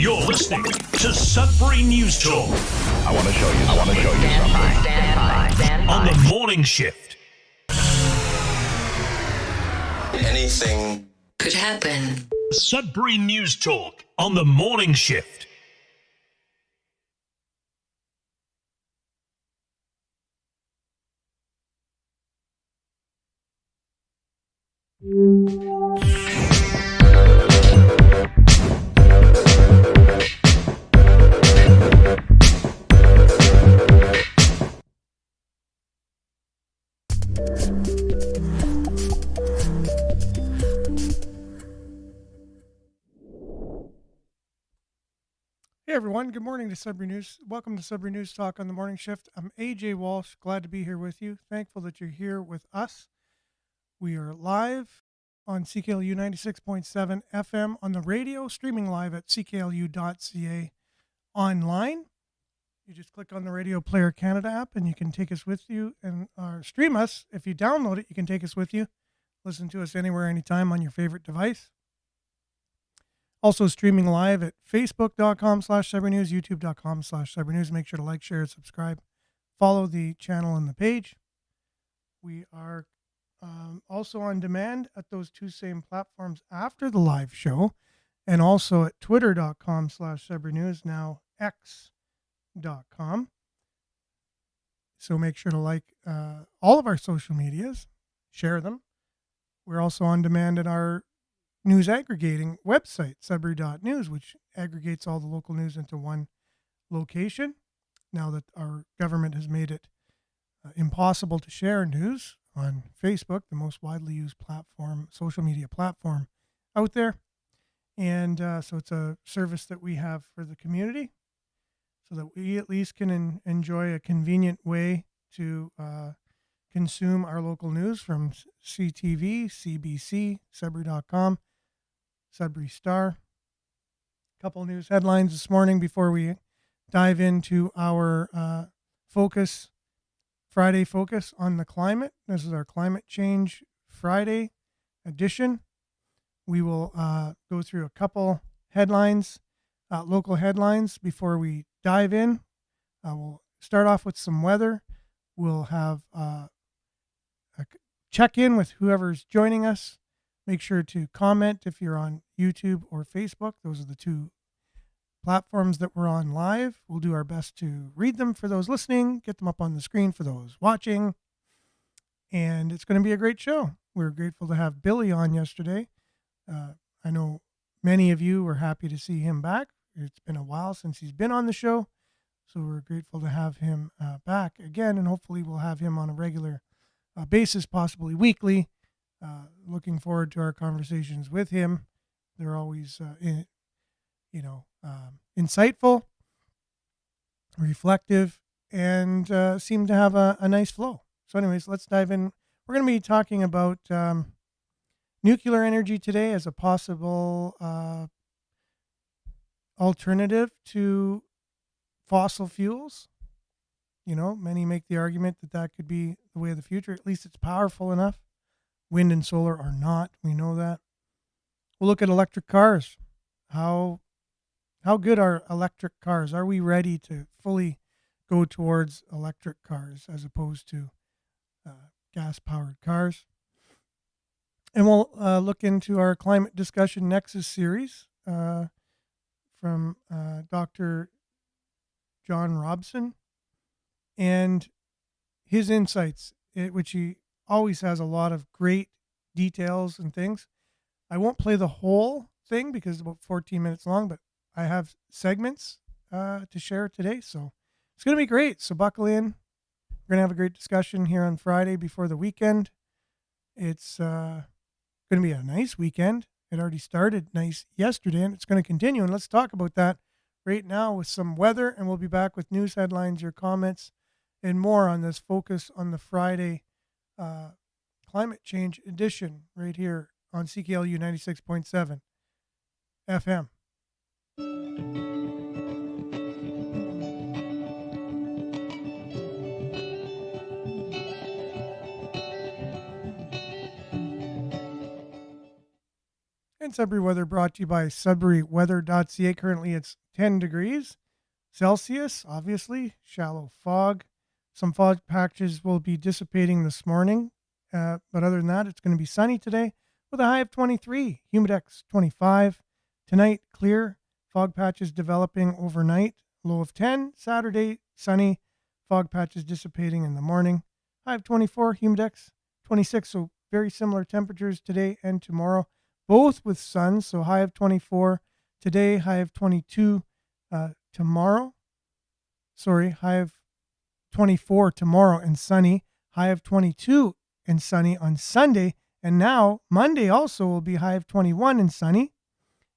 You're listening to Sudbury News Talk. I want to show you something. Stand by. On the morning shift. Anything could happen. Sudbury News Talk on the morning shift. Hey everyone, good morning to Sudbury News. Welcome to Sudbury News Talk on the morning shift. I'm AJ Walsh, glad to be here with you. Thankful that you're here with us. We are live on CKLU 96.7 FM on the radio, streaming live at cklu.ca online. You just click on the Radio Player Canada app and you can take us with you and stream us. If you download it, you can take us with you. Listen to us anywhere, anytime on your favorite device. Also streaming live at facebook.com/cybernews, youtube.com/cybernews. Make sure to like, share, subscribe, follow the channel and the page. We are also on demand at those two same platforms after the live show, and also at twitter.com/cybernews, now x.com. So make sure to like all of our social medias, share them. We're also on demand at our news aggregating website, Sudbury.news, which aggregates all the local news into one location. Now that our government has made it impossible to share news on Facebook, the most widely used platform, social media platform out there. And so it's a service that we have for the community so that we at least can enjoy a convenient way to consume our local news from CTV, CBC, Sudbury.com, Sudbury Star. A couple news headlines this morning before we dive into our Friday focus on the climate. This is our Climate Change Friday edition. We will go through a couple headlines, local headlines, before we dive in. We'll start off with some weather. We'll have a check-in with whoever's joining us. Make sure to comment if you're on YouTube or Facebook. Those are the two platforms that we're on live. We'll do our best to read them for those listening, get them up on the screen for those watching. And it's going to be a great show. We're grateful to have Billy on yesterday. I know many of you were happy to see him back. It's been a while since he's been on the show. So we're grateful to have him back again. And hopefully we'll have him on a regular basis, possibly weekly. Looking forward to our conversations with him. They're always, insightful, reflective, and seem to have a nice flow. So anyways, let's dive in. We're going to be talking about nuclear energy today as a possible alternative to fossil fuels. You know, many make the argument that could be the way of the future. At least it's powerful enough. Wind and solar are not. We know that. We'll look at electric cars. How good are electric cars? Are we ready to fully go towards electric cars as opposed to gas-powered cars? And we'll look into our Climate Discussion Nexus series from Dr. John Robson and his insights, which he always has a lot of great details and things. I won't play the whole thing because it's about 14 minutes long, but I have segments to share today. So it's going to be great. So buckle in. We're going to have a great discussion here on Friday before the weekend. It's going to be a nice weekend. It already started nice yesterday and it's going to continue. And let's talk about that right now with some weather. And we'll be back with news headlines, your comments, and more on this focus on the Friday climate change edition right here on CKLU 96.7 FM. And Sudbury weather brought to you by SudburyWeather.ca. Currently it's 10 degrees Celsius, obviously, shallow fog. Some fog patches will be dissipating this morning. But other than that, it's going to be sunny today with a high of 23, humidex 25. Tonight, clear, fog patches developing overnight, low of 10. Saturday, sunny, fog patches dissipating in the morning. High of 24, humidex 26. So very similar temperatures today and tomorrow, both with sun. So high of 24 today, high of 22 tomorrow. High of 24 tomorrow and sunny. High of 22 and sunny on Sunday. And now Monday also will be high of 21 and sunny.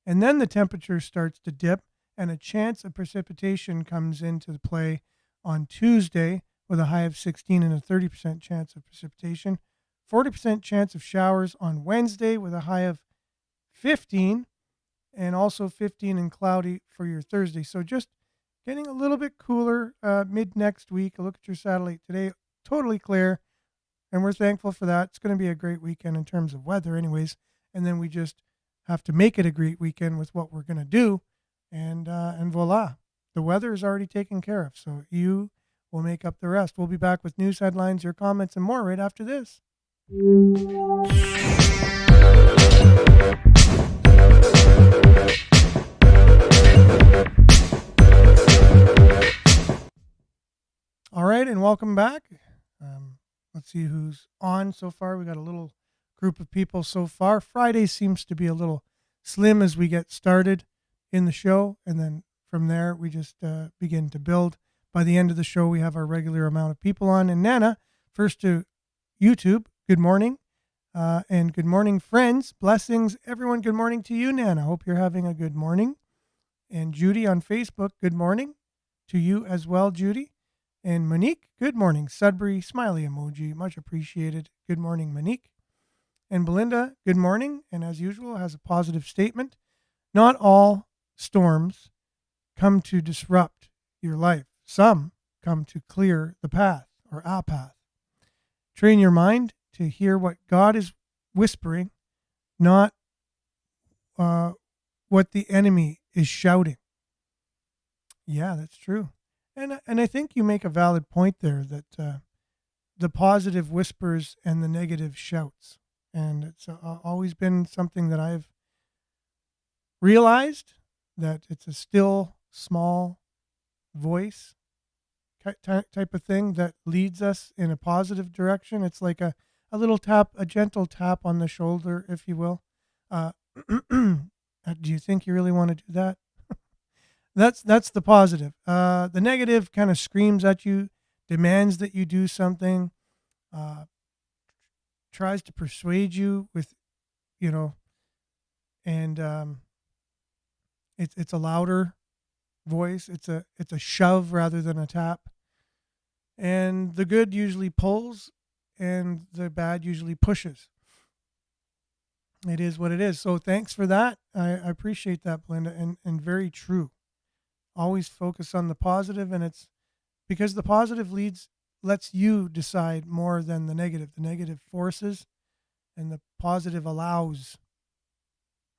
And then the temperature starts to dip and a chance of precipitation comes into the play on Tuesday with a high of 16 and a 30% chance of precipitation. 40% chance of showers on Wednesday with a high of 15 and also 15 and cloudy for your Thursday. So just getting a little bit cooler mid next week. Look at your satellite today, totally clear. And we're thankful for that. It's going to be a great weekend in terms of weather anyways. And then we just have to make it a great weekend with what we're going to do. And voila, the weather is already taken care of. So you will make up the rest. We'll be back with news headlines, your comments, and more right after this. All right, and welcome back. Let's see who's on so far. We got a little group of people so far. Friday seems to be a little slim as we get started in the show, and then from there we just begin to build. By the end of the show, we have our regular amount of people on. And Nana, first to YouTube, good morning. And good morning, friends. Blessings, everyone. Good morning to you, Nana. Hope you're having a good morning. And Judy on Facebook, good morning to you as well, Judy. And Monique, good morning. Sudbury, smiley emoji, much appreciated. Good morning, Monique. And Belinda, good morning. And as usual, has a positive statement. Not all storms come to disrupt your life. Some come to clear the path or a path. Train your mind to hear what God is whispering, not what the enemy is shouting. Yeah, that's true. And I think you make a valid point there that the positive whispers and the negative shouts. And it's always been something that I've realized, that it's a still, small voice type of thing that leads us in a positive direction. It's like a little tap, a gentle tap on the shoulder, if you will. Do you think you really want to do that? That's the positive. The negative kind of screams at you, demands that you do something, tries to persuade you with, and it's a louder voice. It's a shove rather than a tap. And the good usually pulls, and the bad usually pushes. It is what it is. So thanks for that. I appreciate that, Belinda, and very true. Always focus on the positive, and it's because the positive lets you decide more than the negative. The negative forces, and the positive allows,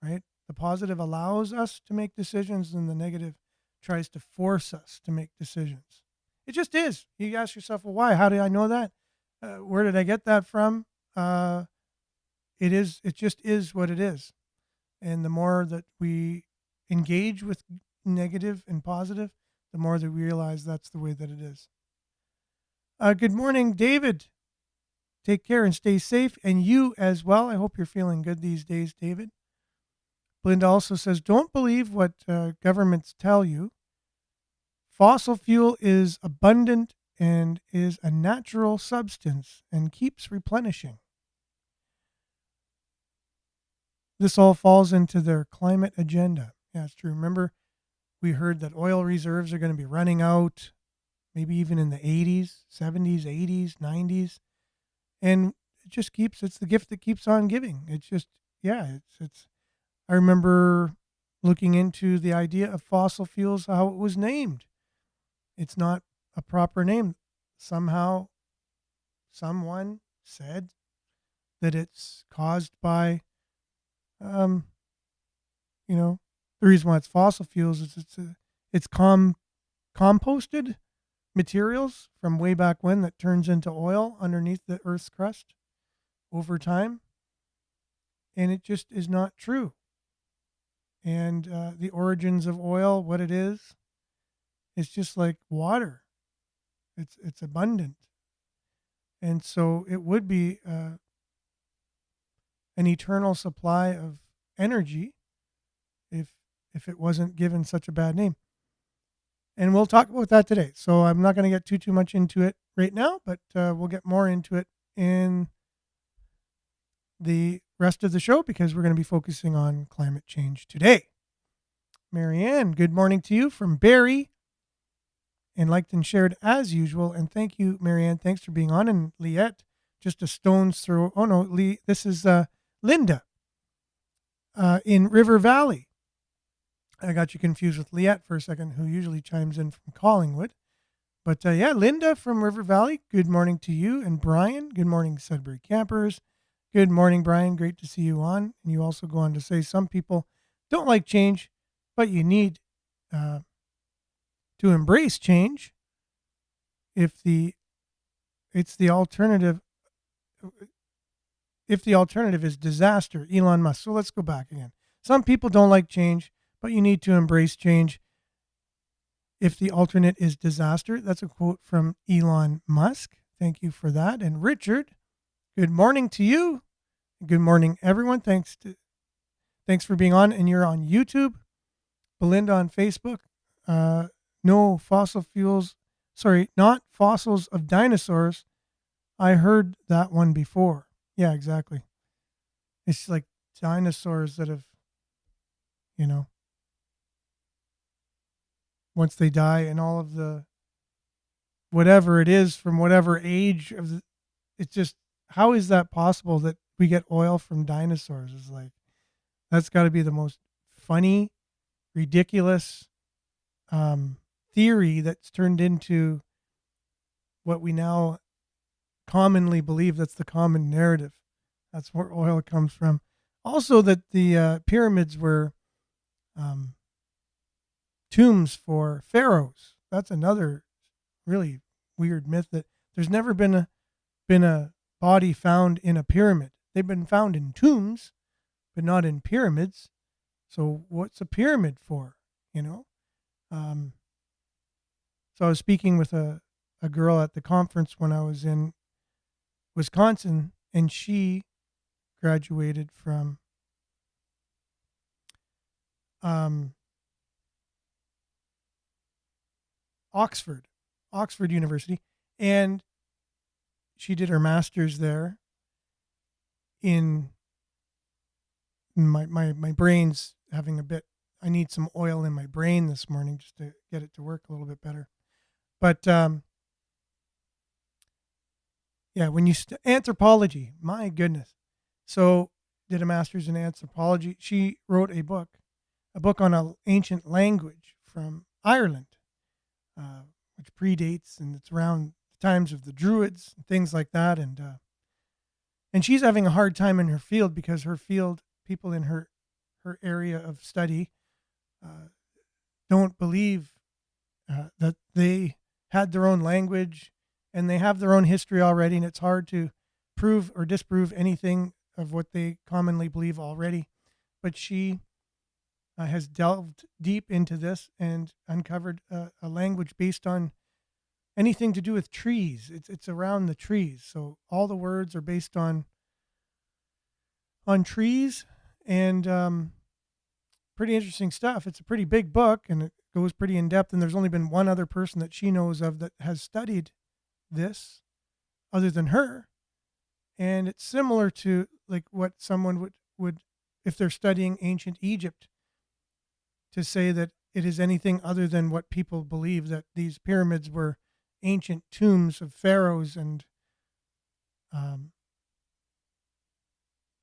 right? The positive allows us to make decisions, and the negative tries to force us to make decisions. It just is. You ask yourself, well, why? How did I know that? Where did I get that from? It just is what it is. And the more that we engage with negative and positive, the more that we realize that's the way that it is. Good morning, David. Take care and stay safe. And you as well. I hope you're feeling good these days, David. Belinda also says, don't believe what governments tell you. Fossil fuel is abundant and is a natural substance and keeps replenishing. This all falls into their climate agenda. Yeah, it's true. Remember, we heard that oil reserves are going to be running out, maybe even in the 80s, 70s, 80s, 90s. And it just it's the gift that keeps on giving. It's just, yeah, it's, I remember looking into the idea of fossil fuels, how it was named. It's not a proper name. Somehow, someone said that it's caused by You know, the reason why it's fossil fuels is it's composted materials from way back when that turns into oil underneath the Earth's crust over time, and it just is not true. And the origins of oil, what it is, it's just like water. It's abundant, and so it would be an eternal supply of energy if it wasn't given such a bad name. And we'll talk about that today. So I'm not going to get too much into it right now, but we'll get more into it in the rest of the show because we're going to be focusing on climate change today. Marianne, good morning to you from Barrie and liked and shared as usual. And thank you, Marianne. Thanks for being on. And Liette, just a stone's throw. Oh, no, this is Linda in River Valley. I got you confused with Liette for a second, who usually chimes in from Collingwood. But yeah, Linda from River Valley, good morning to you. And Brian, good morning, Sudbury campers. Good morning, Brian. Great to see you on. And you also go on to say some people don't like change, but you need to embrace change if the alternative is disaster. Elon Musk. So let's go back again. Some people don't like change, but you need to embrace change if the alternate is disaster. That's a quote from Elon Musk. Thank you for that. And Richard, good morning to you. Good morning, everyone. Thanks for being on. And you're on YouTube. Belinda on Facebook. No fossil fuels. Sorry, not fossils of dinosaurs. I heard that one before. Yeah, exactly. It's like dinosaurs that have, once they die and all of the whatever it is from whatever age of the, it's just, how is that possible that we get oil from dinosaurs? Is like, that's got to be the most funny, ridiculous theory that's turned into what we now commonly believe. That's the common narrative. That's where oil comes from. Also, that the pyramids were tombs for pharaohs. That's another really weird myth, that there's never been a body found in a pyramid. They've been found in tombs, but not in pyramids. So what's a pyramid for? So I was speaking with a girl at the conference when I was in Wisconsin, and she graduated from Oxford University, and she did her master's there. In my brain's having a bit, I need some oil in my brain this morning just to get it to work a little bit better. But yeah, when you anthropology, my goodness. So did a master's in anthropology. She wrote a book on an ancient language from Ireland, which predates, and it's around the times of the Druids and things like that. And she's having a hard time in her field because her field, people in her area of study, don't believe that they had their own language and they have their own history already, and it's hard to prove or disprove anything of what they commonly believe already. But she has delved deep into this and uncovered a language based on anything to do with trees. It's around the trees. So all the words are based on trees, and pretty interesting stuff. It's a pretty big book, and it goes pretty in depth. And there's only been one other person that she knows of that has studied this other than her. And it's similar to like what someone would if they're studying ancient Egypt, to say that it is anything other than what people believe, that these pyramids were ancient tombs of pharaohs and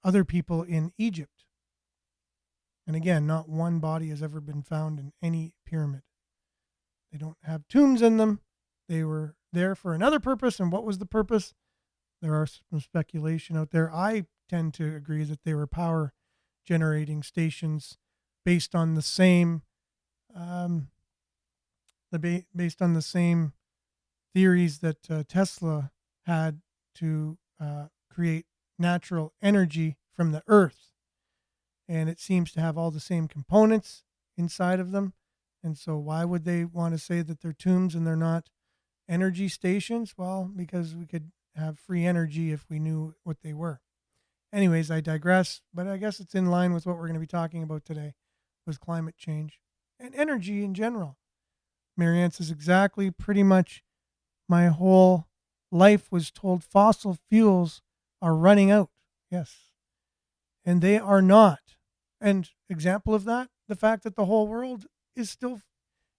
other people in Egypt. And again, not one body has ever been found in any pyramid. They don't have tombs in them. They were there for another purpose. And what was the purpose? There are some speculation out there. I tend to agree that they were power generating stations based on the same um, based on the same theories that Tesla had to create natural energy from the earth. And it seems to have all the same components inside of them. And so why would they want to say that they're tombs and they're not energy stations? Well, because we could have free energy if we knew what they were. Anyways, I digress, but I guess it's in line with what we're going to be talking about today, was climate change and energy in general. Marianne says exactly, pretty much my whole life was told fossil fuels are running out. Yes. And they are not. And example of that, the fact that the whole world is still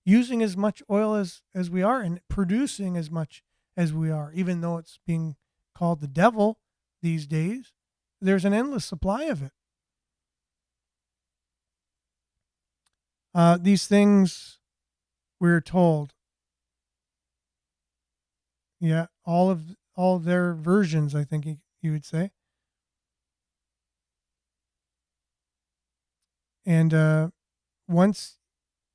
using as much oil as we are and producing as much as we are, even though it's being called the devil these days. There's an endless supply of it. These things we're told, yeah, all of their versions, I think you would say. And once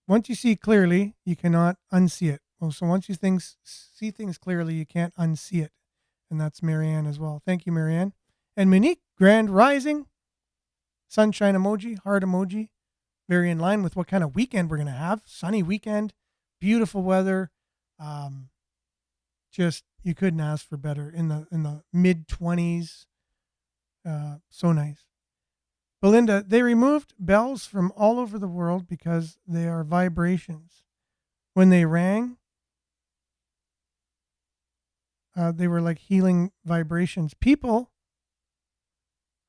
you see clearly, you cannot unsee it. Well, so once you see things clearly, you can't unsee it. And that's Marianne as well. Thank you, Marianne. And Monique, Grand Rising, sunshine emoji, heart emoji, very in line with what kind of weekend we're going to have. Sunny weekend, beautiful weather. Just, you couldn't ask for better in the mid 20s. So nice. Belinda, they removed bells from all over the world because they are vibrations. When they rang, they were like healing vibrations. People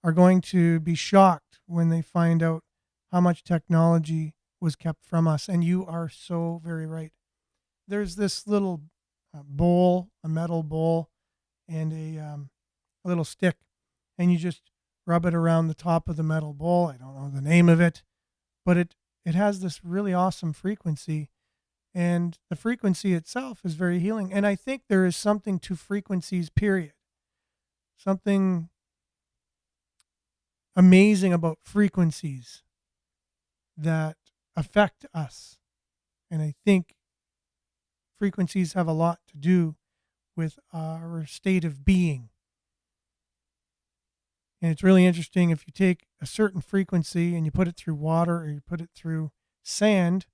are going to be shocked when they find out how much technology was kept from us. And you are so very right. There's this little bowl, a metal bowl, and a little stick, and you just rub it around the top of the metal bowl. I don't know the name of it, but it has this really awesome frequency, and the frequency itself is very healing. And I think there is something to frequencies, period. Something amazing about frequencies that affect us. And I think frequencies have a lot to do with our state of being. And it's really interesting, if you take a certain frequency and you put it through water or you put it through sand,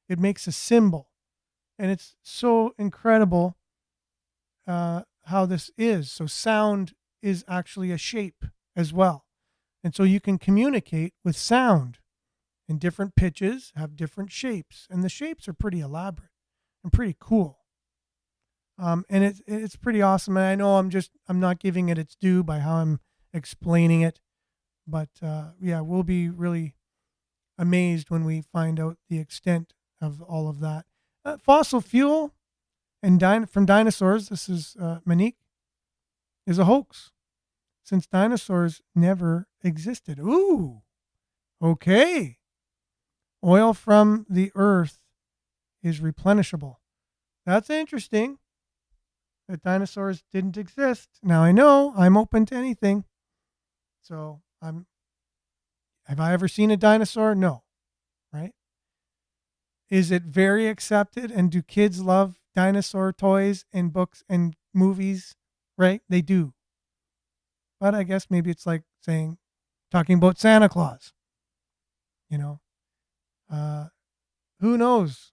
it makes a symbol. And it's so incredible how this is. So sound is actually a shape as well. And so you can communicate with sound, and different pitches have different shapes. And the shapes are pretty elaborate and pretty cool. And it's pretty awesome. And I know I'm not giving it its due by how I'm explaining it, but yeah, we'll be really amazed when we find out the extent of all of that. Fossil fuel and from dinosaurs, this is Monique, is a hoax, since dinosaurs never existed. Ooh, okay. Oil from the earth is replenishable. That's interesting, that dinosaurs didn't exist. Now I know I'm open to anything. So have I ever seen a dinosaur? No. Right? Is it very accepted? And do kids love dinosaur toys and books and movies? Right? They do. But I guess maybe it's like talking about Santa Claus. Who knows?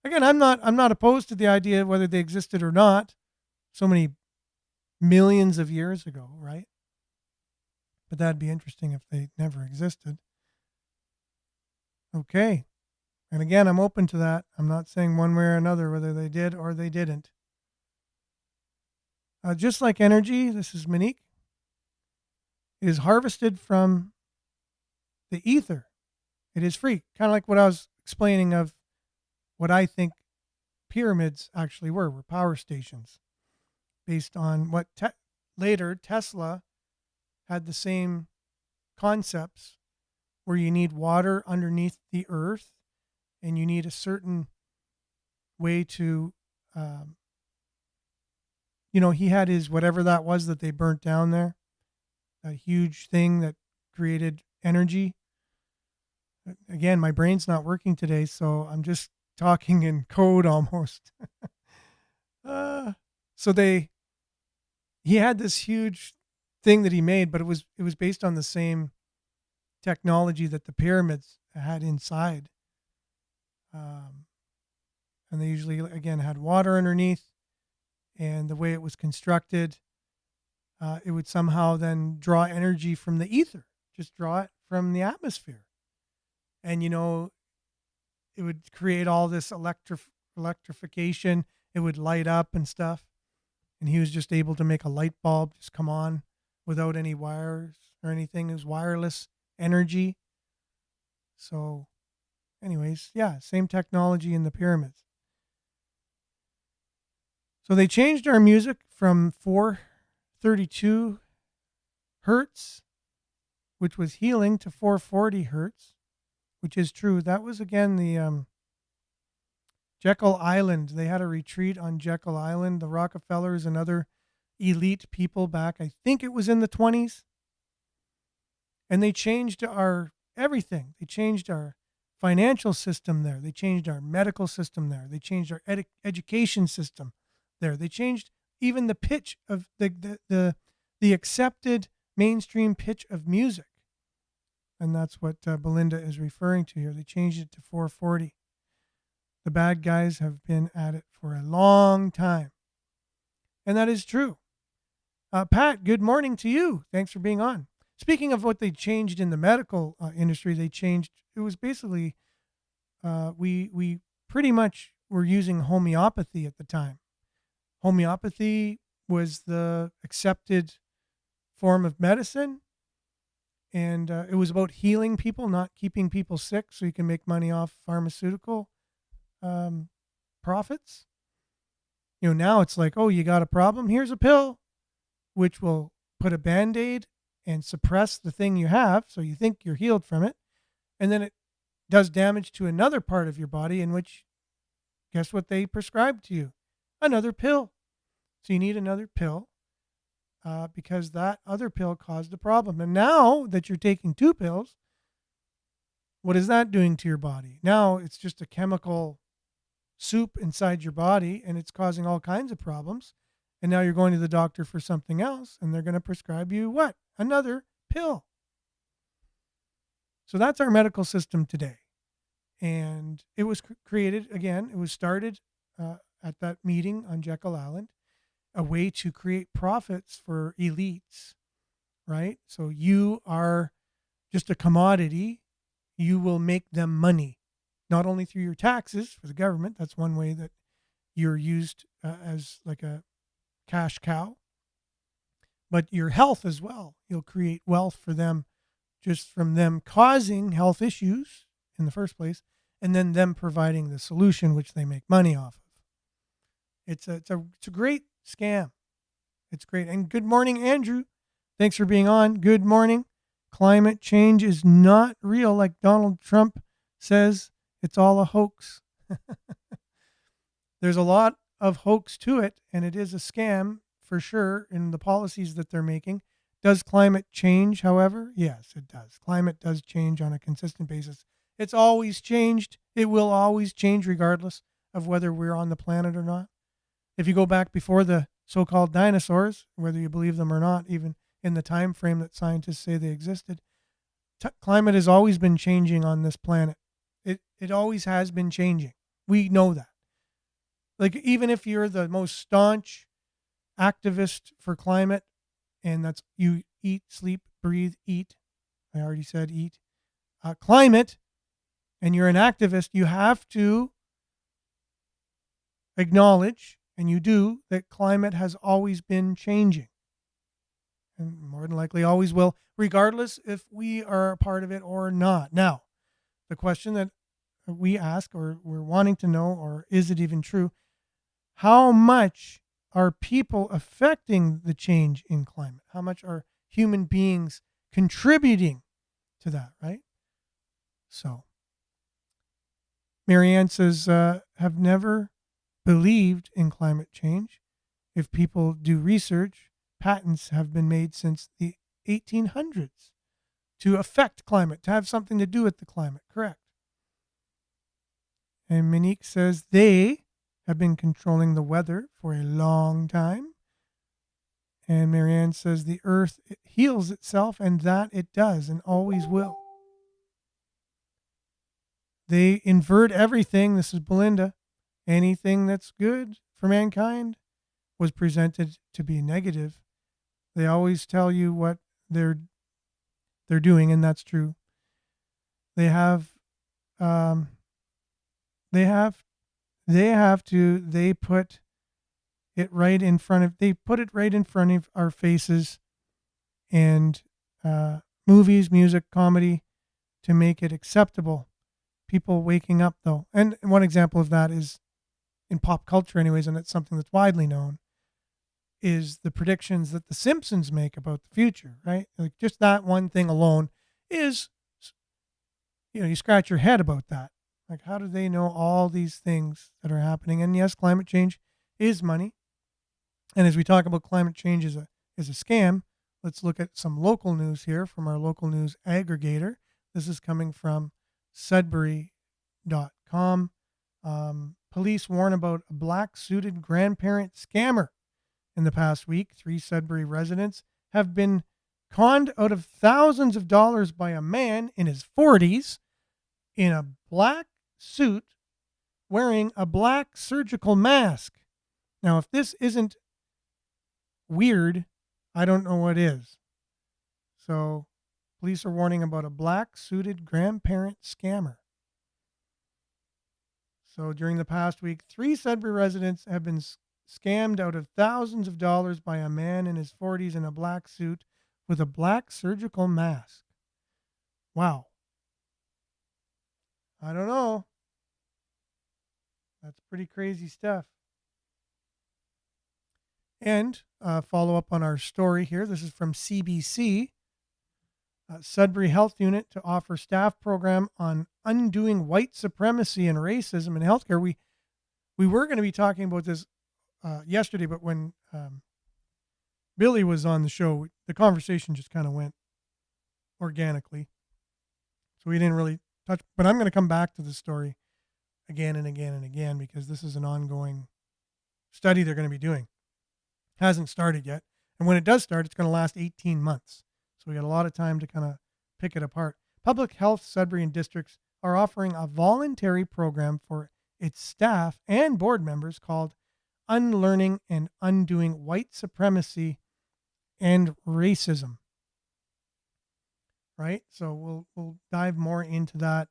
Again, I'm not opposed to the idea of whether they existed or not so many millions of years ago, right? But that'd be interesting if they never existed. Okay. And again, I'm open to that. I'm not saying one way or another whether they did or they didn't. Just like energy, this is Monique, is harvested from the ether. It is free. Kind of like what I was explaining of what I think pyramids actually were power stations, based on what later Tesla had the same concepts, where you need water underneath the earth and you need a certain way to, he had his, whatever that was that they burnt down there, a huge thing that created energy. Again, my brain's not working today, so I'm just talking in code almost. uh, so he had this huge thing that he made, but it was based on the same technology that the pyramids had inside. Um, and they usually again had water underneath, and the way it was constructed, it would somehow then draw energy from the ether, just draw it from the atmosphere, and it would create all this electrification. It would light up and stuff, and he was just able to make a light bulb just come on without any wires or anything. It was wireless energy. So, anyways, yeah, same technology in the pyramids. So they changed our music from 432 hertz, which was healing, to 440 hertz, which is true. That was again the Jekyll Island. They had a retreat on Jekyll Island. The Rockefellers and other elite people back, I think it was in the 20s. And they changed our everything. They changed our financial system there. They changed our medical system there. They changed our education system there. They changed even the pitch of the accepted mainstream pitch of music. And that's what Belinda is referring to here. They changed it to 440. The bad guys have been at it for a long time. And that is true. Pat, good morning to you. Thanks for being on. Speaking of what they changed in the medical industry, it was basically, we pretty much were using homeopathy at the time. Homeopathy was the accepted form of medicine. And it was about healing people, not keeping people sick so you can make money off pharmaceutical profits. Now it's like, oh, you got a problem? Here's a pill, which will put a Band-Aid and suppress the thing you have, so you think you're healed from it. And then it does damage to another part of your body, in which, guess what they prescribe to you? Another pill. So you need another pill because that other pill caused a problem. And now that you're taking two pills, what is that doing to your body? Now it's just a chemical soup inside your body, and it's causing all kinds of problems. And now you're going to the doctor for something else, and they're going to prescribe you what? Another pill. So that's our medical system today. And it was created, again, it was started at that meeting on Jekyll Island, a way to create profits for elites, right? So you are just a commodity. You will make them money, not only through your taxes for the government. That's one way that you're used as like a cash cow, but your health as well. You'll create wealth for them just from them causing health issues in the first place, and then them providing the solution, which they make money off of. It's a great scam. It's great. And good morning, Andrew. Thanks for being on. Good morning. Climate change is not real, like Donald Trump says. It's all a hoax. There's a lot of hoax to it, and it is a scam for sure in the policies that they're making. Does climate change, however? Yes, it does. Climate does change on a consistent basis. It's always changed. It will always change regardless of whether we're on the planet or not. If you go back before the so-called dinosaurs, whether you believe them or not, even in the time frame that scientists say they existed, climate has always been changing on this planet. It always has been changing. We know that. Like, even if you're the most staunch activist for climate, and that's you eat, sleep, breathe, eat. I already said eat. Climate, and you're an activist, you have to acknowledge, and you do, that climate has always been changing. And more than likely always will, regardless if we are a part of it or not. Now, the question that we ask, or we're wanting to know, or is it even true, how much are people affecting the change in climate? How much are human beings contributing to that, right? So, Marianne says, have never believed in climate change. If people do research, patents have been made since the 1800s to affect climate, to have something to do with the climate. Correct. And Monique says they have been controlling the weather for a long time. And Marianne says the earth heals itself, and that it does and always will. They invert everything. This is Belinda. Anything that's good for mankind was presented to be negative. They always tell you what they're doing, and that's true. They put it right in front of our faces, and movies, music, comedy, to make it acceptable. People waking up, though. And one example of that is in pop culture anyways, and it's something that's widely known, is the predictions that the Simpsons make about the future, right? Like just that one thing alone is, you scratch your head about that. Like, how do they know all these things that are happening? And yes, climate change is money. And as we talk about climate change as a scam, let's look at some local news here from our local news aggregator. This is coming from Sudbury.com. Police warn about a black-suited grandparent scammer. In the past week, 3 Sudbury residents have been conned out of thousands of dollars by a man in his 40s in a black suit wearing a black surgical mask. Now, if this isn't weird, I don't know what is. So, police are warning about a black-suited grandparent scammer. So, during the past week, 3 Sudbury residents have been scammed out of thousands of dollars by a man in his 40s in a black suit with a black surgical mask. Wow. I don't know. That's pretty crazy stuff. And follow up on our story here. This is from CBC. Sudbury Health Unit to offer staff program on undoing white supremacy and racism in healthcare. We were going to be talking about this yesterday, but when Billy was on the show, the conversation just kind of went organically. So we didn't really touch, but I'm going to come back to the story again and again and again, because this is an ongoing study they're going to be doing. Hasn't started yet. And when it does start, it's going to last 18 months. So we got a lot of time to kind of pick it apart. Public Health Sudbury and districts are offering a voluntary program for its staff and board members called Unlearning and Undoing White Supremacy and Racism. Right? So we'll dive more into that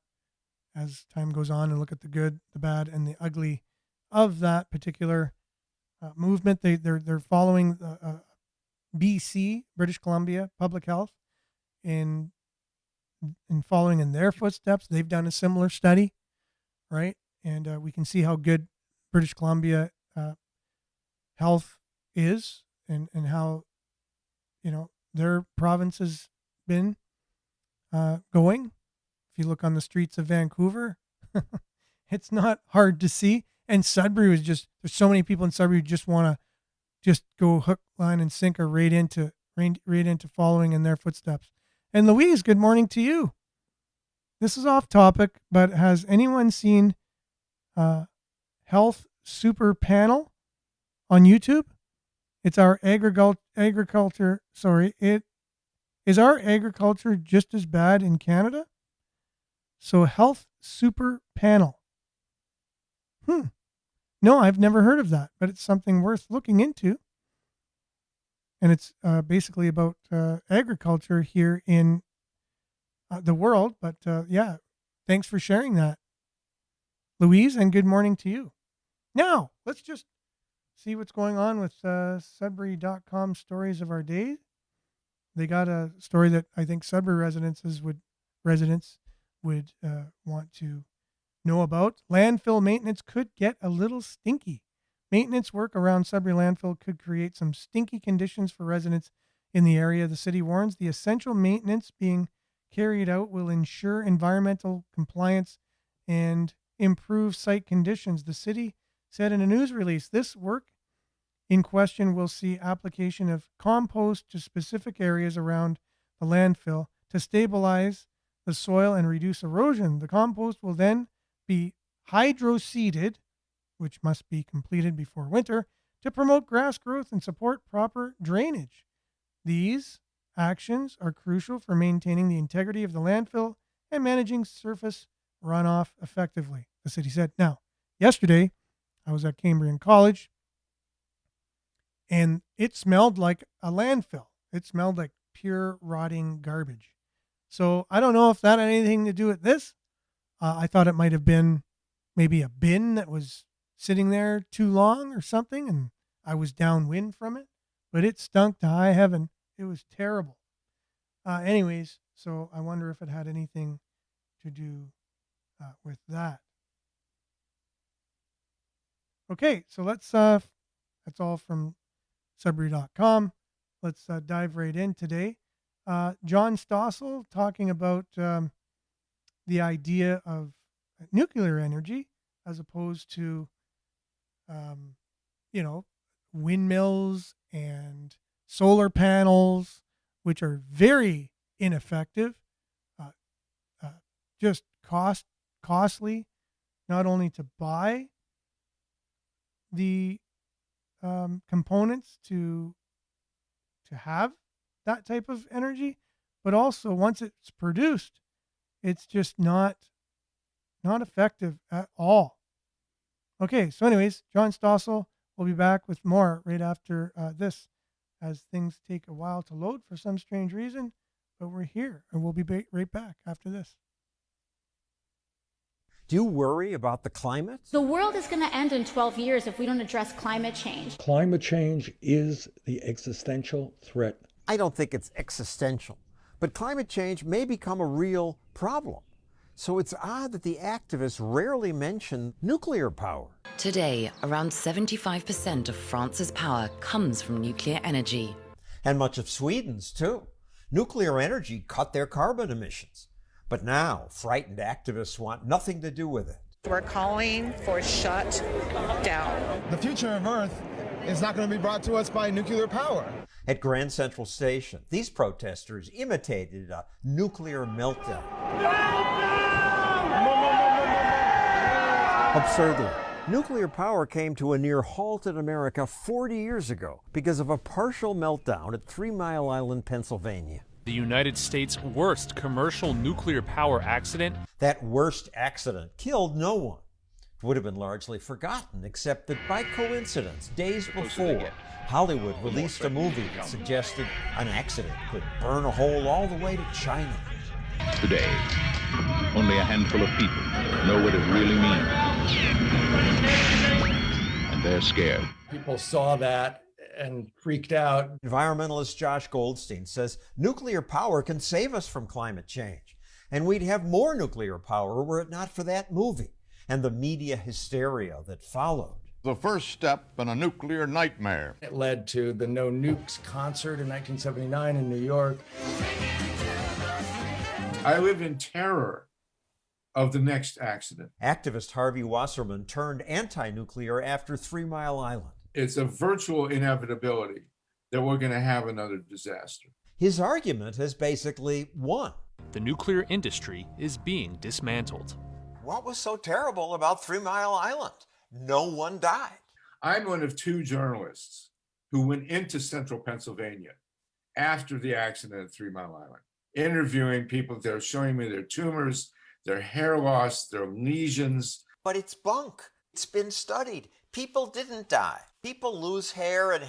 as time goes on and look at the good, the bad, and the ugly of that particular movement. They're following BC, British Columbia Public Health, in following in their footsteps. They've done a similar study, right? And we can see how good British Columbia health is, and how their province has been going. If you look on the streets of Vancouver, it's not hard to see. And Sudbury was there's so many people in Sudbury who just want to just go hook, line, and sinker right into following in their footsteps. And Louise, good morning to you. This is off topic, but has anyone seen Health Super Panel on YouTube? It's our agriculture. Sorry, it is our agriculture just as bad in Canada? So Health Super Panel. No, I've never heard of that, but it's something worth looking into. And it's basically about agriculture here in the world. But yeah, thanks for sharing that, Louise, and good morning to you. Now, let's just see what's going on with Sudbury.com stories of our day. They got a story that I think Sudbury residents would want to know about. Landfill maintenance could get a little stinky. Maintenance work around Sudbury landfill could create some stinky conditions for residents in the area. The city warns the essential maintenance being carried out will ensure environmental compliance and improve site conditions. The city said in a news release, this work in question will see application of compost to specific areas around the landfill to stabilize the soil and reduce erosion. The compost will then be hydro-seeded, which must be completed before winter, to promote grass growth and support proper drainage. These actions are crucial for maintaining the integrity of the landfill and managing surface runoff effectively, the city said. Now, yesterday, I was at Cambrian College, and it smelled like a landfill. It smelled like pure rotting garbage. So I don't know if that had anything to do with this. I thought it might have been maybe a bin that was sitting there too long or something, and I was downwind from it, but it stunk to high heaven. It was terrible. Anyways, so I wonder if it had anything to do with that. Okay, so let's, that's all from Sudbury.com. Let's dive right in today. John Stossel talking about the idea of nuclear energy as opposed to, windmills and solar panels, which are very ineffective, just costly, not only to buy the components to have that type of energy, but also once it's produced, it's just not effective at all. Okay, so anyways, John Stossel will be back with more right after this, as things take a while to load for some strange reason, but we're here, and we'll be right back after this. Do you worry about the climate? The world is going to end in 12 years if we don't address climate change. Climate change is the existential threat. I don't think it's existential, but climate change may become a real problem. So it's odd that the activists rarely mention nuclear power. Today, around 75% of France's power comes from nuclear energy. And much of Sweden's too. Nuclear energy cut their carbon emissions. But now, frightened activists want nothing to do with it. We're calling for shut down. The future of Earth is not going to be brought to us by nuclear power. At Grand Central Station, these protesters imitated a nuclear meltdown. Absurdly, nuclear power came to a near halt in America 40 years ago because of a partial meltdown at 3 Mile Island, Pennsylvania. The United States' worst commercial nuclear power accident. That worst accident killed no one. It would have been largely forgotten, except that by coincidence, days before, Hollywood released a movie that suggested an accident could burn a hole all the way to China. Today, only a handful of people know what it really means. And they're scared. People saw that and freaked out. Environmentalist Josh Goldstein says nuclear power can save us from climate change. And we'd have more nuclear power were it not for that movie and the media hysteria that followed. The first step in a nuclear nightmare. It led to the No Nukes concert in 1979 in New York. I live in terror of the next accident. Activist Harvey Wasserman turned anti-nuclear after 3 Mile Island. It's a virtual inevitability that we're going to have another disaster. His argument has basically won. The nuclear industry is being dismantled. What was so terrible about 3 Mile Island? No one died. I'm one of 2 journalists who went into central Pennsylvania after the accident at 3 Mile Island, interviewing people. They're showing me their tumors, their hair loss, their lesions. But it's bunk. It's been studied. People didn't die. People lose hair and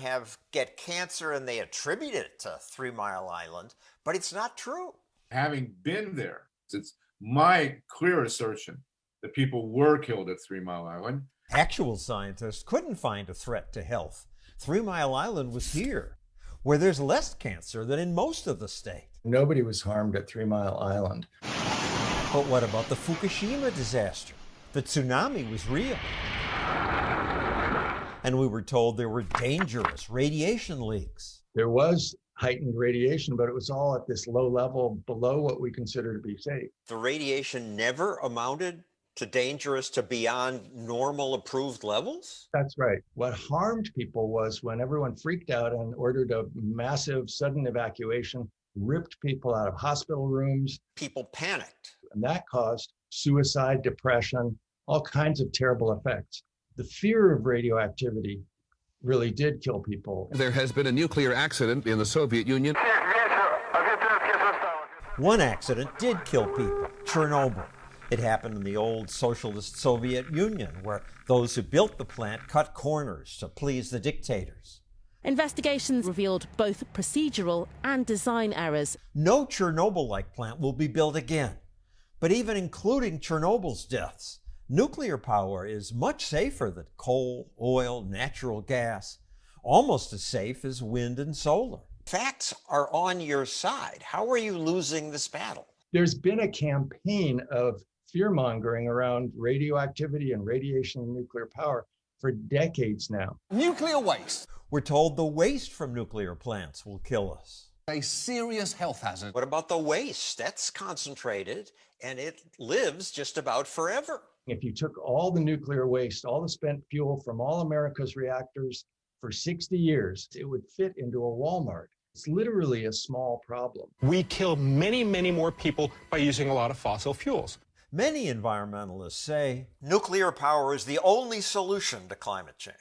get cancer, and they attribute it to 3 Mile Island, but it's not true. Having been there, it's my clear assertion that people were killed at 3 Mile Island. Actual scientists couldn't find a threat to health. 3 Mile Island was here, where there's less cancer than in most of the state. Nobody was harmed at 3 Mile Island. But what about the Fukushima disaster? The tsunami was real. And we were told there were dangerous radiation leaks. There was heightened radiation, but it was all at this low level below what we consider to be safe. The radiation never amounted to dangerous to beyond normal approved levels? That's right. What harmed people was when everyone freaked out and ordered a massive sudden evacuation ripped people out of hospital rooms. People panicked. And that caused suicide, depression, all kinds of terrible effects. The fear of radioactivity really did kill people. There has been a nuclear accident in the Soviet Union. One accident did kill people, Chernobyl. It happened in the old socialist Soviet Union, where those who built the plant cut corners to please the dictators. Investigations revealed both procedural and design errors. No Chernobyl-like plant will be built again. But even including Chernobyl's deaths, nuclear power is much safer than coal, oil, natural gas, almost as safe as wind and solar. Facts are on your side. How are you losing this battle? There's been a campaign of fear-mongering around radioactivity and radiation and nuclear power for decades now. Nuclear waste. We're told the waste from nuclear plants will kill us. A serious health hazard. What about the waste? That's concentrated, and it lives just about forever. If you took all the nuclear waste, all the spent fuel from all America's reactors for 60 years, it would fit into a Walmart. It's literally a small problem. We kill many, many more people by using a lot of fossil fuels. Many environmentalists say nuclear power is the only solution to climate change.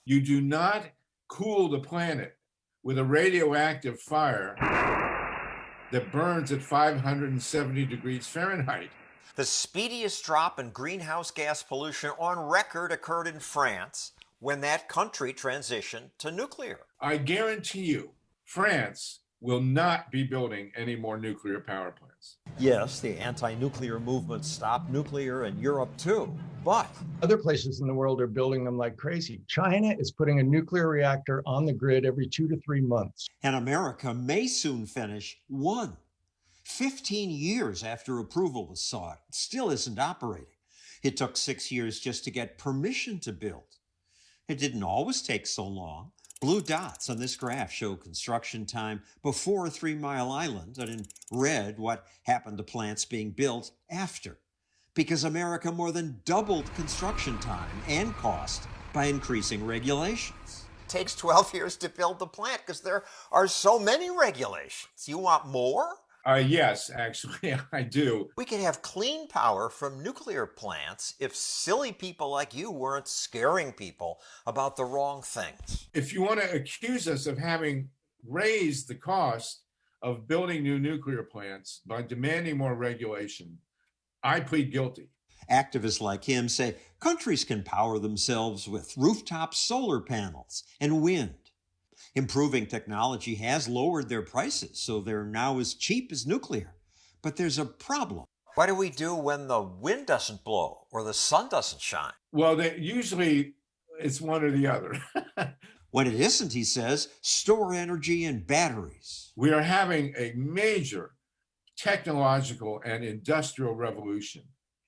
You do not cool the planet with a radioactive fire that burns at 570 degrees Fahrenheit. The speediest drop in greenhouse gas pollution on record occurred in France when that country transitioned to nuclear. I guarantee you, France will not be building any more nuclear power plants. Yes, the anti-nuclear movement stopped nuclear in Europe too, but other places in the world are building them like crazy. China is putting a nuclear reactor on the grid every 2 to 3 months. And America may soon finish one. 15 years after approval was sought, it still isn't operating. It took 6 years just to get permission to build. It didn't always take so long. Blue dots on this graph show construction time before 3 Mile Island, and in red what happened to plants being built after. Because America more than doubled construction time and cost by increasing regulations. It takes 12 years to build the plant because there are so many regulations. You want more? Yes, actually, I do. We could have clean power from nuclear plants if silly people like you weren't scaring people about the wrong things. If you want to accuse us of having raised the cost of building new nuclear plants by demanding more regulation, I plead guilty. Activists like him say countries can power themselves with rooftop solar panels and wind. Improving technology has lowered their prices, so they're now as cheap as nuclear. But there's a problem. What do we do when the wind doesn't blow or the sun doesn't shine? Well, usually it's one or the other. When it isn't, he says, store energy in batteries. We are having a major technological and industrial revolution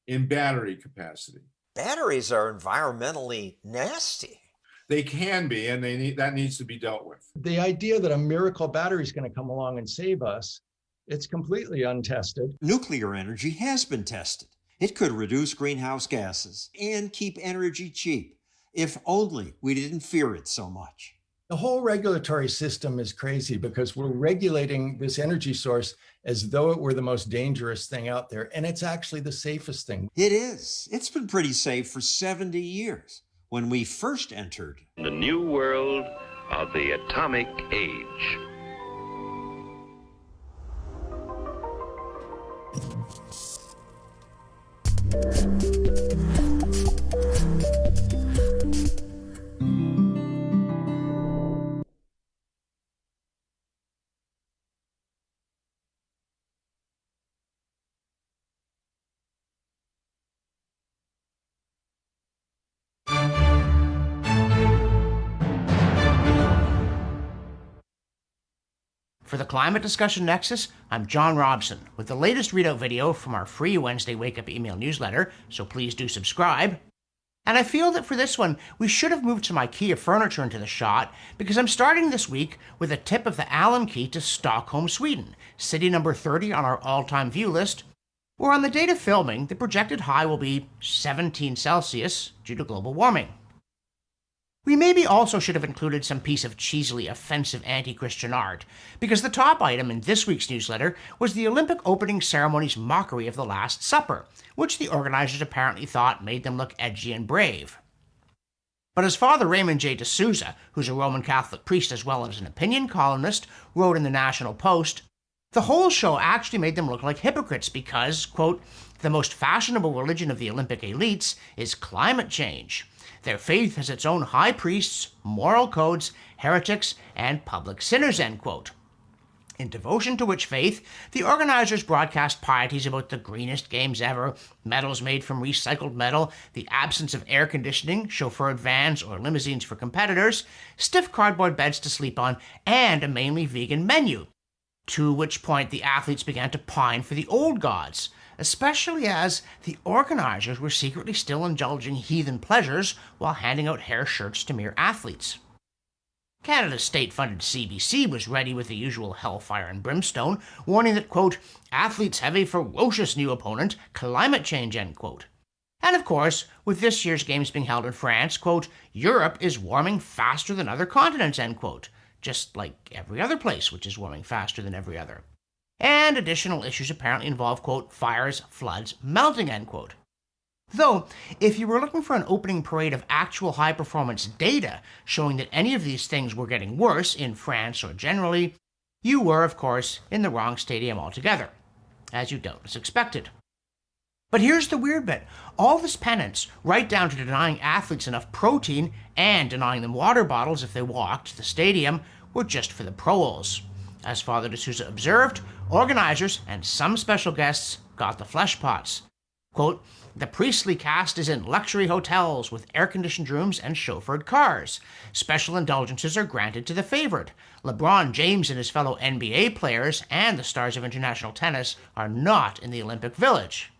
in battery capacity. Batteries are environmentally nasty. They can be, and that needs to be dealt with. The idea that a miracle battery is going to come along and save us, it's completely untested. Nuclear energy has been tested. It could reduce greenhouse gases and keep energy cheap, if only we didn't fear it so much. The whole regulatory system is crazy because we're regulating this energy source as though it were the most dangerous thing out there, and it's actually the safest thing. It is. It's been pretty safe for 70 years. When we first entered the new world of the atomic age. For the Climate Discussion Nexus, I'm John Robson with the latest readout video from our free Wednesday Wake Up email newsletter, so please do subscribe. And I feel that for this one, we should have moved some IKEA furniture into the shot, because I'm starting this week with a tip of the Allen key to Stockholm, Sweden, city number 30 on our all-time view list, where on the date of filming, the projected high will be 17 Celsius due to global warming. We maybe also should have included some piece of cheesily offensive anti-Christian art, because the top item in this week's newsletter was the Olympic opening ceremony's mockery of the Last Supper, which the organizers apparently thought made them look edgy and brave. But as Father Raymond J. D'Souza, who's a Roman Catholic priest as well as an opinion columnist, wrote in the National Post, the whole show actually made them look like hypocrites because, quote, the most fashionable religion of the Olympic elites is climate change. Their faith has its own high priests, moral codes, heretics, and public sinners, end quote. In devotion to which faith, the organizers broadcast pieties about the greenest games ever, medals made from recycled metal, the absence of air conditioning, chauffeured vans or limousines for competitors, stiff cardboard beds to sleep on, and a mainly vegan menu. To which point the athletes began to pine for the old gods, especially as the organizers were secretly still indulging heathen pleasures while handing out hair shirts to mere athletes. Canada's state-funded CBC was ready with the usual hellfire and brimstone, warning that, quote, athletes have a ferocious new opponent, climate change, end quote. And of course, with this year's games being held in France, quote, Europe is warming faster than other continents, end quote, just like every other place which is warming faster than every other. And additional issues apparently involve, quote, fires, floods, melting, end quote. Though, if you were looking for an opening parade of actual high-performance data showing that any of these things were getting worse in France or generally, you were, of course, in the wrong stadium altogether, as you doubtless expected. But here's the weird bit. All this penance, right down to denying athletes enough protein and denying them water bottles if they walked to the stadium, were just for the proles. As Father D'Souza observed, organizers and some special guests got the flesh pots. Quote, the priestly cast is in luxury hotels with air-conditioned rooms and chauffeured cars. Special indulgences are granted to the favored. LeBron James and his fellow NBA players and the stars of international tennis are not in the Olympic Village.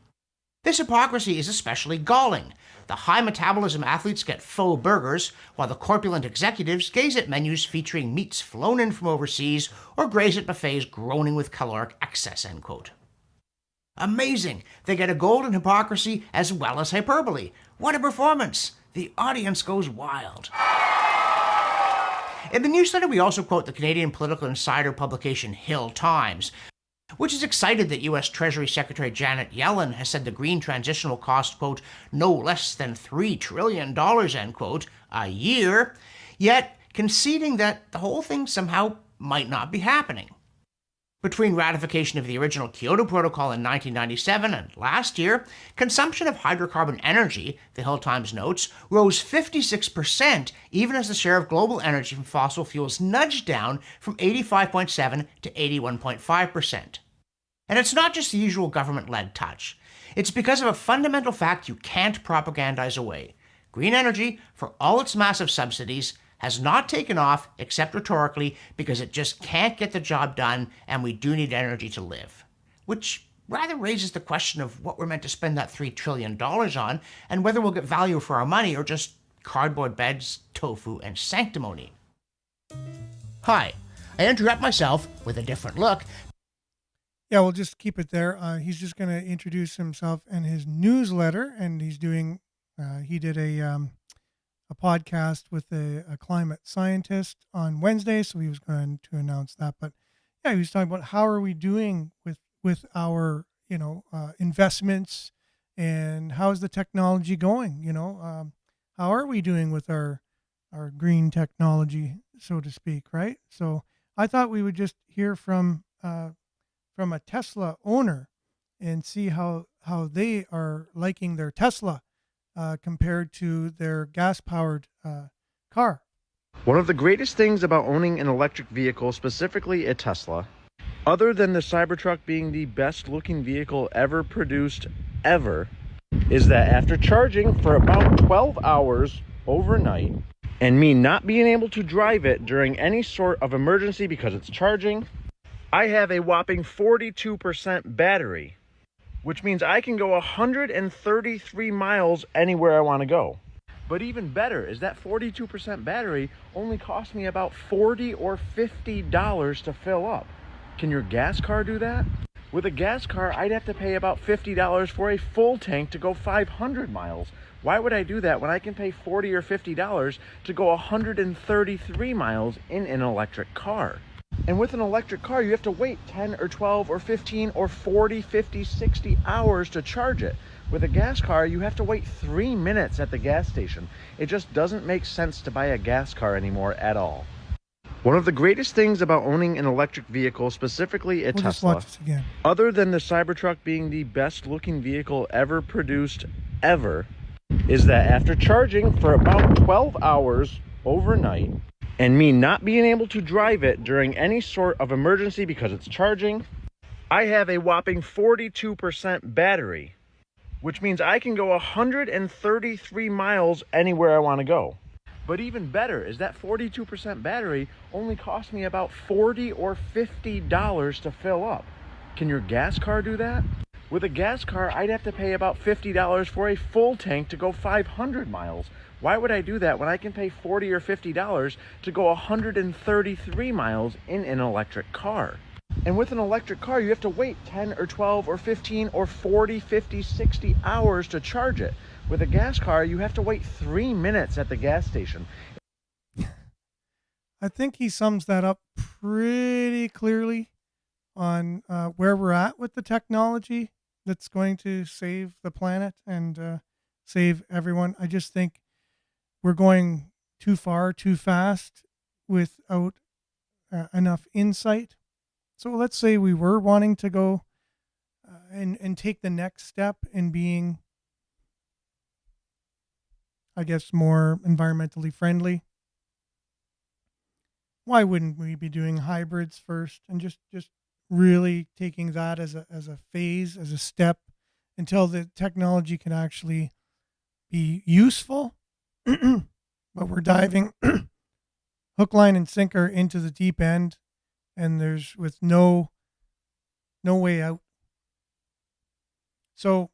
This hypocrisy is especially galling. The high metabolism athletes get faux burgers, while the corpulent executives gaze at menus featuring meats flown in from overseas or graze at buffets groaning with caloric excess, end quote. Amazing! They get a golden hypocrisy as well as hyperbole. What a performance! The audience goes wild. In the newsletter, we also quote the Canadian political insider publication Hill Times, which is excited that U.S. Treasury Secretary Janet Yellen has said the green transition will cost, quote, no less than $3 trillion, end quote, a year, yet conceding that the whole thing somehow might not be happening. Between ratification of the original Kyoto Protocol in 1997 and last year, consumption of hydrocarbon energy, the Hill Times notes, rose 56%, even as the share of global energy from fossil fuels nudged down from 85.7% to 81.5%. And it's not just the usual government-led touch. It's because of a fundamental fact you can't propagandize away. Green energy, for all its massive subsidies, has not taken off, except rhetorically, because it just can't get the job done, and we do need energy to live. Which rather raises the question of what we're meant to spend that $3 trillion on, and whether we'll get value for our money or just cardboard beds, tofu, and sanctimony. Hi, I interrupt myself with a different look. Yeah, we'll just keep it there. He's just going to introduce himself and his newsletter, and he's doing, he did a podcast with a climate scientist on Wednesday, so he was going to announce that. But yeah, he was talking about how are we doing with our investments, and how's the technology going? How are we doing with our green technology, so to speak, right? So I thought we would just hear from a Tesla owner and see how they are liking their Tesla compared to their gas-powered car. One of the greatest things about owning an electric vehicle, specifically a Tesla, other than the Cybertruck being the best-looking vehicle ever produced ever, is that after charging for about 12 hours overnight, and me not being able to drive it during any sort of emergency because it's charging, I have a whopping 42% battery, which means I can go 133 miles anywhere I want to go. But even better is that 42% battery only cost me about $40 or $50 to fill up. Can your gas car do that? With a gas car, I'd have to pay about $50 for a full tank to go 500 miles. Why would I do that when I can pay $40 or $50 to go 133 miles in an electric car? And with an electric car, you have to wait 10 or 12 or 15 or 40, 50, 60 hours to charge it. With a gas car, you have to wait 3 minutes at the gas station. It just doesn't make sense to buy a gas car anymore at all. One of the greatest things about owning an electric vehicle, specifically a Tesla, other than the Cybertruck being the best looking vehicle ever produced ever, is that after charging for about 12 hours overnight, and me not being able to drive it during any sort of emergency because it's charging, I have a whopping 42% battery, which means I can go 133 miles anywhere I want to go. But even better is that 42% battery only cost me about $40 or $50 to fill up. Can your gas car do that? With a gas car, I'd have to pay about $50 for a full tank to go 500 miles. Why would I do that when I can pay $40 or $50 to go 133 miles in an electric car? And with an electric car, you have to wait 10 or 12 or 15 or 40, 50, 60 hours to charge it. With a gas car, you have to wait 3 minutes at the gas station. I think he sums that up pretty clearly on where we're at with the technology that's going to save the planet and save everyone. I just think we're going too far, too fast without enough insight. So let's say we were wanting to go and take the next step in being, I guess, more environmentally friendly. Why wouldn't we be doing hybrids first and just really taking that as a phase, as a step until the technology can actually be useful? But we're diving hook, line, and sinker into the deep end, and there's with no way out. So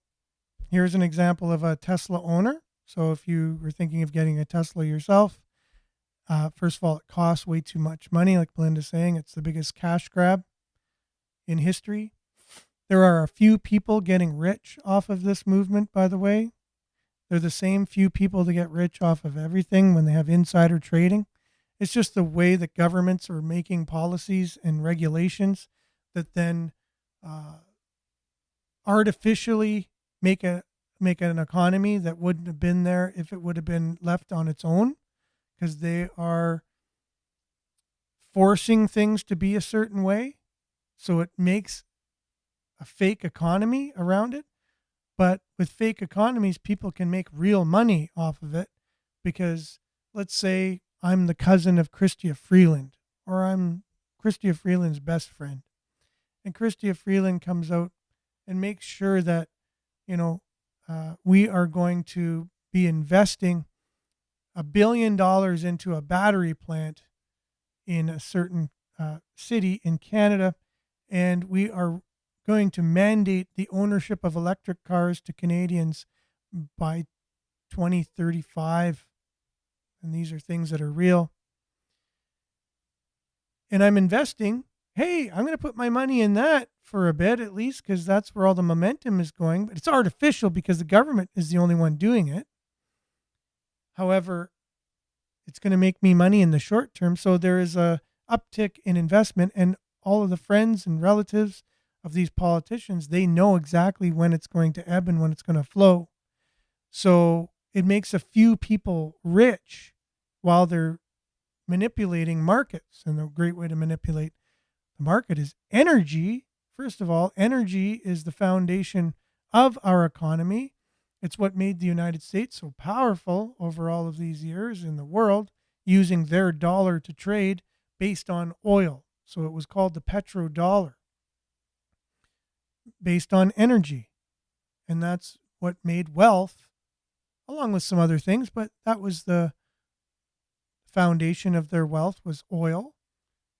here's an example of a Tesla owner. So if you were thinking of getting a Tesla yourself, first of all, it costs way too much money. Like Belinda's saying, it's the biggest cash grab in history. There are a few people getting rich off of this movement, by the way. They're the same few people that get rich off of everything when they have insider trading. It's just the way that governments are making policies and regulations that then artificially make an economy that wouldn't have been there if it would have been left on its own, because they are forcing things to be a certain way. So it makes a fake economy around it. But with fake economies, people can make real money off of it, because let's say I'm the cousin of Chrystia Freeland, or I'm Chrystia Freeland's best friend. And Chrystia Freeland comes out and makes sure that, we are going to be investing $1 billion into a battery plant in a certain city in Canada, and we are going to mandate the ownership of electric cars to Canadians by 2035. And these are things that are real. And I'm investing. Hey, I'm going to put my money in that for a bit, at least, because that's where all the momentum is going. But it's artificial because the government is the only one doing it. However, it's going to make me money in the short term. So there is a uptick in investment, and all of the friends and relatives of these politicians, they know exactly when it's going to ebb and when it's going to flow. So it makes a few people rich while they're manipulating markets. And the great way to manipulate the market is energy. First of all, energy is the foundation of our economy. It's what made the United States so powerful over all of these years in the world, using their dollar to trade based on oil. So it was called the petrodollar, based on energy. And that's what made wealth, along with some other things, but that was the foundation of their wealth, was oil.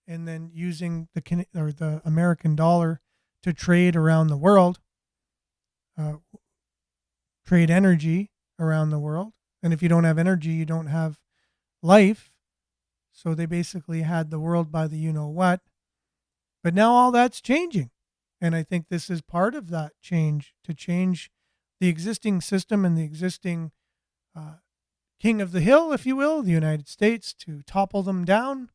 And then using the American dollar to trade around the world, trade energy around the world. And if you don't have energy, you don't have life. So they basically had the world by the you-know-what. But now all that's changing. And I think this is part of that change, to change the existing system and the existing king of the hill, if you will, the United States, to topple them down.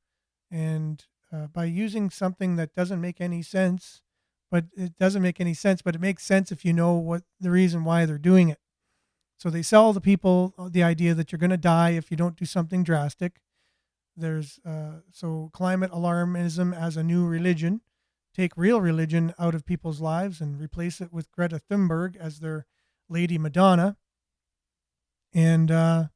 And by using something that doesn't make any sense, but it makes sense if you know what the reason why they're doing it. So they sell the people the idea that you're going to die if you don't do something drastic. There's so climate alarmism as a new religion. Take real religion out of people's lives and replace it with Greta Thunberg as their Lady Madonna, and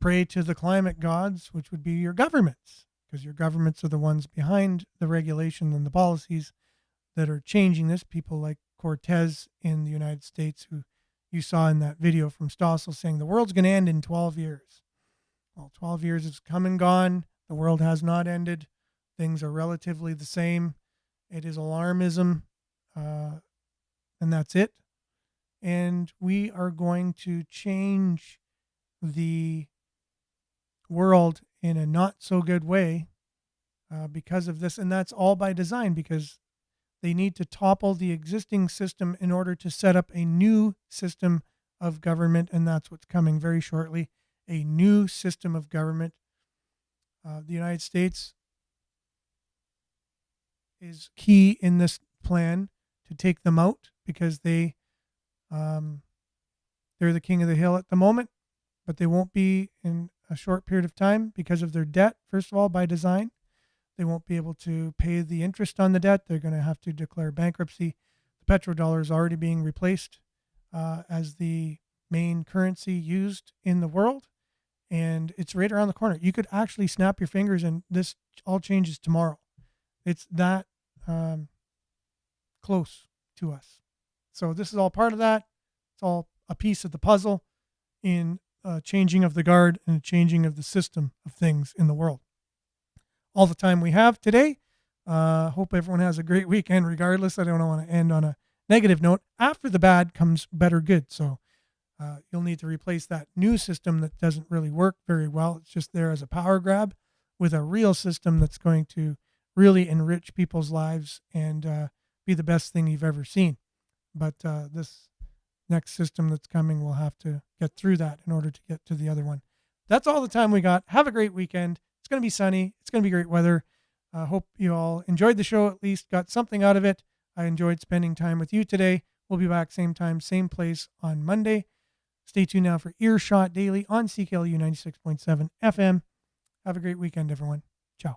pray to the climate gods, which would be your governments, because your governments are the ones behind the regulation and the policies that are changing this. People like Cortez in the United States, who you saw in that video from Stossel, saying the world's going to end in 12 years. Well, 12 years has come and gone. The world has not ended. Things are relatively the same. It is alarmism, and that's it. And we are going to change the world in a not so good way because of this. And that's all by design, because they need to topple the existing system in order to set up a new system of government. And that's what's coming very shortly, a new system of government. The United States is key in this plan to take them out, because they're the king of the hill at the moment, but they won't be in a short period of time because of their debt. First of all, by design, they won't be able to pay the interest on the debt. They're going to have to declare bankruptcy. The petrodollar is already being replaced as the main currency used in the world, and it's right around the corner. You could actually snap your fingers and this all changes tomorrow. It's that close to us. So this is all part of that. It's all a piece of the puzzle in changing of the guard and changing of the system of things in the world. All the time we have today. Hope everyone has a great weekend regardless. I don't want to end on a negative note. After the bad comes better good. So you'll need to replace that new system that doesn't really work very well. It's just there as a power grab, with a real system that's going to really enrich people's lives and be the best thing you've ever seen. But this next system that's coming, we'll have to get through that in order to get to the other one. That's all the time we got. Have a great weekend. It's going to be sunny. It's going to be great weather. I hope you all enjoyed the show, at least got something out of it. I enjoyed spending time with you today. We'll be back same time, same place on Monday. Stay tuned now for Earshot Daily on CKLU 96.7 FM. Have a great weekend, everyone. Ciao.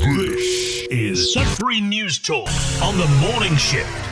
This is Sudbury News Talk on the morning shift.